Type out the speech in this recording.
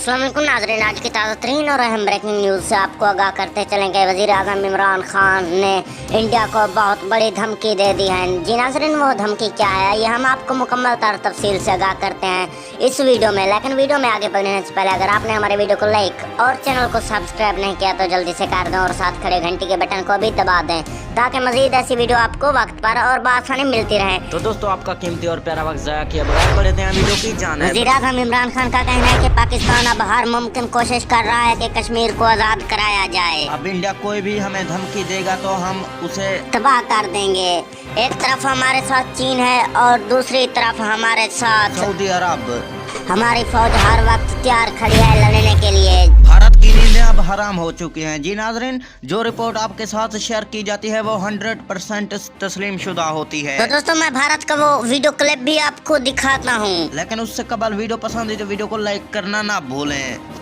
अस्सलाम वालेकुम नाज़रीन, आज की ताज़ा तरीन और अहम ब्रेकिंग न्यूज़ से आपको आगाह करते चलेंगे। वज़ीर आज़म इमरान खान ने इंडिया को बहुत बड़ी धमकी दे दी है। जी नाज़रीन, वो धमकी क्या है ये हम आपको मुकम्मल तफसील से आगाह करते हैं इस वीडियो में। लेकिन वीडियो में आगे बढ़ने से पहले अगर आपने हमारे वीडियो को लाइक और चैनल को सब्सक्राइब नहीं किया तो जल्दी से कर दें और साथ खड़े घंटी के बटन को भी दबा दें ताकि मजीद ऐसी वीडियो आपको वक्त पर और बआसानी मिलती रहे। तो दोस्तों, आपका कीमती और प्यारा वक्त ज़ाया किया बगैर बढ़ते हैं वीडियो की जान। वज़ीर आज़म इमरान खान का कहना है कि पाकिस्तान अब हर मुमकिन कोशिश कर रहा है कि कश्मीर को आज़ाद कराया जाए। अब इंडिया कोई भी हमें धमकी देगा तो हम उसे तबाह कर देंगे। एक तरफ हमारे साथ चीन है और दूसरी तरफ हमारे साथ सऊदी अरब। हमारी फौज हर वक्त तैयार खड़ी है लड़ने के लिए। भारत की नींदें अब हराम हो चुकी हैं। जी नाज़रीन, जो रिपोर्ट आपके साथ शेयर की जाती है वो 100% तस्लीम शुदा होती है। तो दोस्तों, मैं भारत का वो वीडियो क्लिप भी आपको दिखाता हूँ। लेकिन उससे कबल वीडियो पसंद है तो वीडियो को लाइक करना ना भूलें।